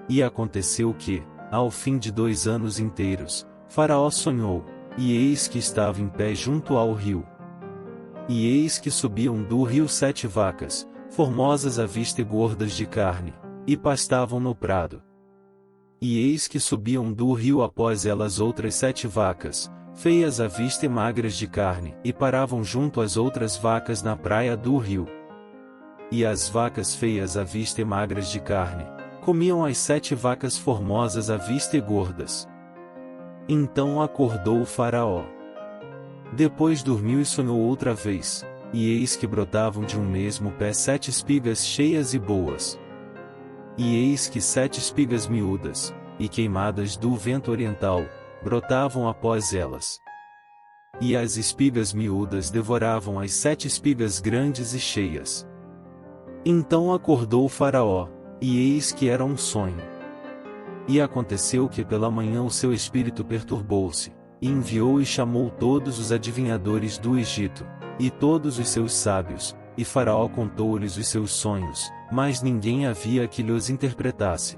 E aconteceu que, ao fim de 2 anos inteiros, Faraó sonhou, e eis que estava em pé junto ao rio. E eis que subiam do rio 7 vacas, formosas à vista e gordas de carne, e pastavam no prado. E eis que subiam do rio após elas outras 7 vacas, feias à vista e magras de carne, e paravam junto às outras vacas na praia do rio. E as vacas feias à vista e magras de carne, comiam as 7 vacas formosas à vista e gordas. Então acordou o Faraó. Depois dormiu e sonhou outra vez, e eis que brotavam de um mesmo pé 7 espigas cheias e boas. E eis que 7 espigas miúdas, e queimadas do vento oriental, brotavam após elas. E as espigas miúdas devoravam as 7 espigas grandes e cheias. Então acordou o Faraó, e eis que era um sonho. E aconteceu que pela manhã o seu espírito perturbou-se, e enviou e chamou todos os adivinhadores do Egito, e todos os seus sábios, e Faraó contou-lhes os seus sonhos, mas ninguém havia que lhes interpretasse.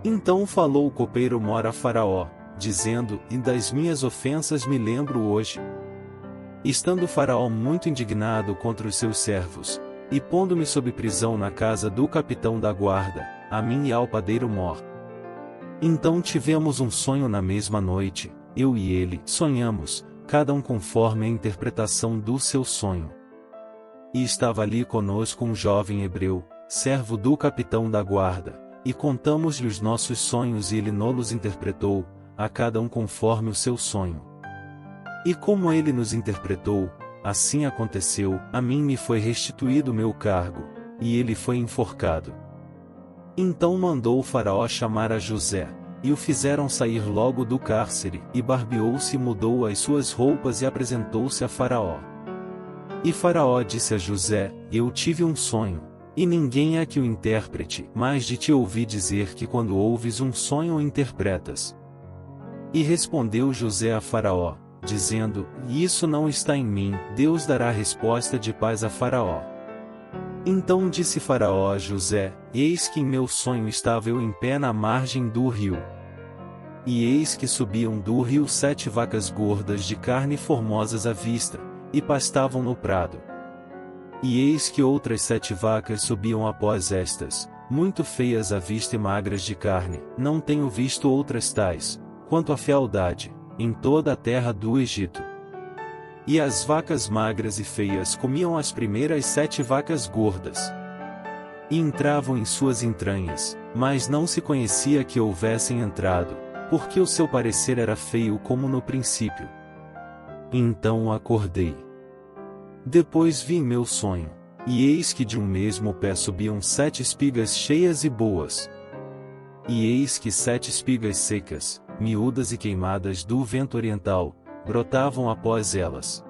Então falou o copeiro Mor a Faraó, dizendo: E das minhas ofensas me lembro hoje. Estando Faraó muito indignado contra os seus servos, e pondo-me sob prisão na casa do capitão da guarda, a mim e ao padeiro Mor. Então tivemos um sonho na mesma noite, eu e ele sonhamos, cada um conforme a interpretação do seu sonho. E estava ali conosco um jovem hebreu, servo do capitão da guarda, e contamos-lhe os nossos sonhos e ele nos interpretou, a cada um conforme o seu sonho. E como ele nos interpretou, assim aconteceu, a mim me foi restituído o meu cargo, e ele foi enforcado. Então mandou o Faraó chamar a José, e o fizeram sair logo do cárcere, e barbeou-se e mudou as suas roupas e apresentou-se a Faraó. E Faraó disse a José: Eu tive um sonho, e ninguém é que o interprete, mas de ti ouvi dizer que quando ouves um sonho o interpretas. E respondeu José a Faraó, dizendo: Isso não está em mim, Deus dará resposta de paz a Faraó. Então disse Faraó a José: Eis que em meu sonho estava eu em pé na margem do rio. E eis que subiam do rio 7 vacas gordas de carne formosas à vista, e pastavam no prado. E eis que outras 7 vacas subiam após estas, muito feias à vista e magras de carne, não tenho visto outras tais, quanto à fealdade, em toda a terra do Egito. E as vacas magras e feias comiam as primeiras 7 vacas gordas. E entravam em suas entranhas, mas não se conhecia que houvessem entrado, porque o seu parecer era feio como no princípio. Então acordei. Depois vi em meu sonho, e eis que de um mesmo pé subiam 7 espigas cheias e boas. E eis que 7 espigas secas, miúdas e queimadas do vento oriental, brotavam após elas.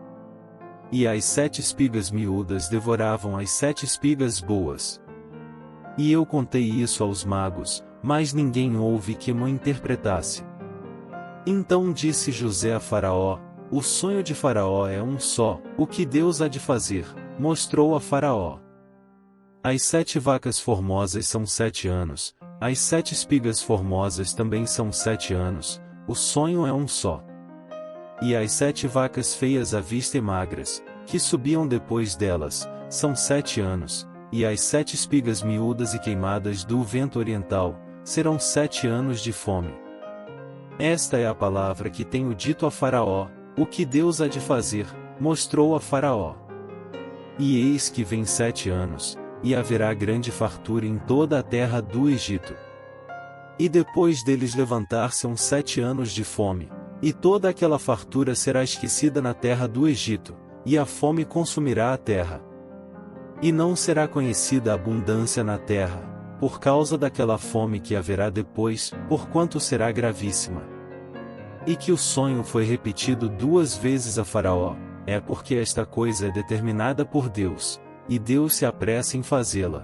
E as 7 espigas miúdas devoravam as 7 espigas boas. E eu contei isso aos magos, mas ninguém houve que me interpretasse. Então disse José a Faraó: O sonho de Faraó é um só, o que Deus há de fazer, mostrou a Faraó. As 7 vacas formosas são 7 anos, as 7 espigas formosas também são 7 anos, o sonho é um só. E as 7 vacas feias à vista e magras, que subiam depois delas, são 7 anos, e as 7 espigas miúdas e queimadas do vento oriental, serão 7 anos de fome. Esta é a palavra que tenho dito a Faraó, o que Deus há de fazer, mostrou a Faraó. E eis que vem 7 anos, e haverá grande fartura em toda a terra do Egito. E depois deles levantar-se 7 anos de fome, e toda aquela fartura será esquecida na terra do Egito, e a fome consumirá a terra. E não será conhecida a abundância na terra, por causa daquela fome que haverá depois, porquanto será gravíssima. E que o sonho foi repetido 2 vezes a Faraó, é porque esta coisa é determinada por Deus, e Deus se apressa em fazê-la.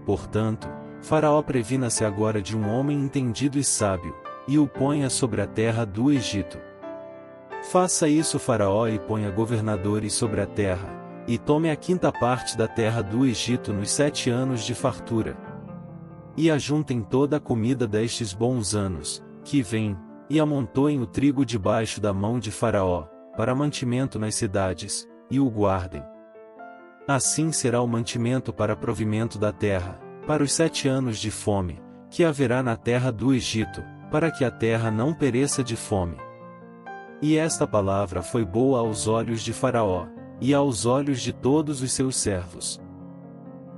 Portanto, Faraó previna-se agora de um homem entendido e sábio, e o ponha sobre a terra do Egito. Faça isso Faraó e ponha governadores sobre a terra, e tome a 5ª parte da terra do Egito nos 7 anos de fartura. e ajuntem toda a comida destes bons anos, que vêm, e amontoem o trigo debaixo da mão de Faraó, para mantimento nas cidades, e o guardem. Assim será o mantimento para provimento da terra, para os 7 anos de fome, que haverá na terra do Egito, para que a terra não pereça de fome. E esta palavra foi boa aos olhos de Faraó, e aos olhos de todos os seus servos.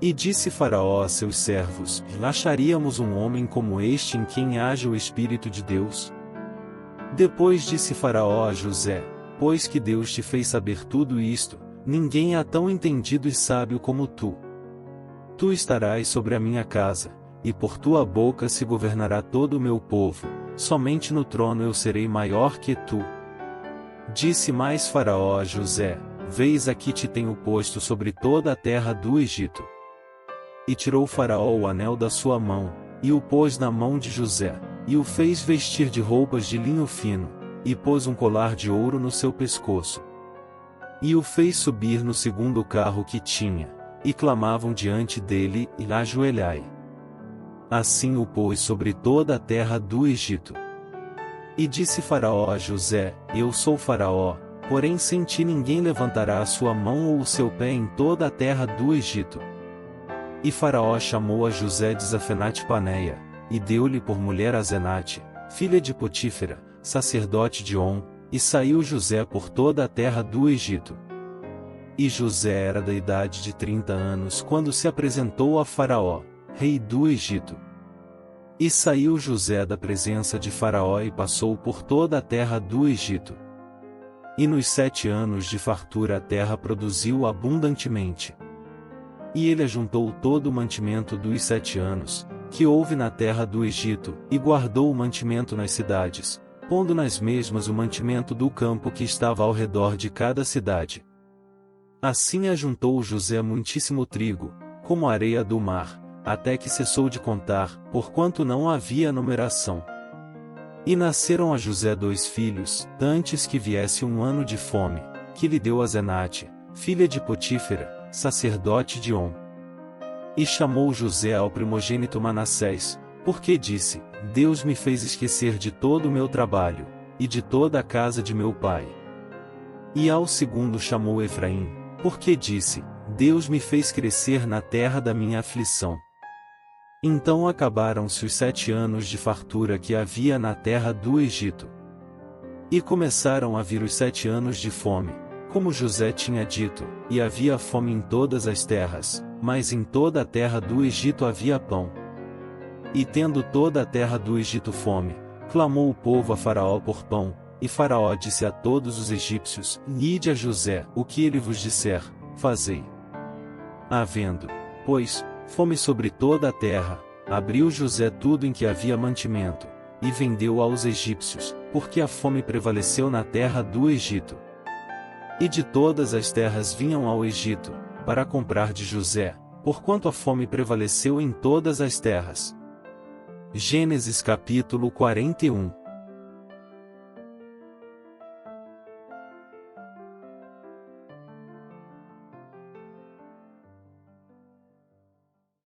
E disse Faraó a seus servos: acharíamos um homem como este em quem haja o Espírito de Deus? Depois disse Faraó a José: pois que Deus te fez saber tudo isto, ninguém há tão entendido e sábio como tu. Tu estarás sobre a minha casa, e por tua boca se governará todo o meu povo, somente no trono eu serei maior que tu. Disse mais Faraó a José: Veis aqui te tenho posto sobre toda a terra do Egito. E tirou Faraó o anel da sua mão, e o pôs na mão de José, e o fez vestir de roupas de linho fino, e pôs um colar de ouro no seu pescoço. E o fez subir no segundo carro que tinha, e clamavam diante dele: e ajoelhai. Assim o pôs sobre toda a terra do Egito. E disse Faraó a José: Eu sou Faraó, porém sem ti ninguém levantará a sua mão ou o seu pé em toda a terra do Egito. E Faraó chamou a José de Zafenate-Paneia, e deu-lhe por mulher Azenate, filha de Potífera, sacerdote de On, e saiu José por toda a terra do Egito. E José era da idade de 30 anos quando se apresentou a Faraó, rei do Egito. E saiu José da presença de Faraó e passou por toda a terra do Egito. E nos 7 anos de fartura a terra produziu abundantemente. E ele ajuntou todo o mantimento dos 7 anos, que houve na terra do Egito, e guardou o mantimento nas cidades, pondo nas mesmas o mantimento do campo que estava ao redor de cada cidade. Assim ajuntou José muitíssimo trigo, como a areia do mar, até que cessou de contar, porquanto não havia numeração. E nasceram a José 2 filhos, antes que viesse um ano de fome, que lhe deu Azenate, filha de Potífera, sacerdote de On. E chamou José ao primogênito Manassés, porque disse: Deus me fez esquecer de todo o meu trabalho, e de toda a casa de meu pai. E ao segundo chamou Efraim, porque disse: Deus me fez crescer na terra da minha aflição. Então acabaram-se os 7 anos de fartura que havia na terra do Egito. E começaram a vir os 7 anos de fome, como José tinha dito, e havia fome em todas as terras, mas em toda a terra do Egito havia pão. E tendo toda a terra do Egito fome, clamou o povo a Faraó por pão, e Faraó disse a todos os egípcios: Ide a José, o que ele vos disser, fazei. Havendo, pois, fome sobre toda a terra, abriu José tudo em que havia mantimento, e vendeu aos egípcios, porque a fome prevaleceu na terra do Egito. E de todas as terras vinham ao Egito, para comprar de José, porquanto a fome prevaleceu em todas as terras. Gênesis capítulo 41.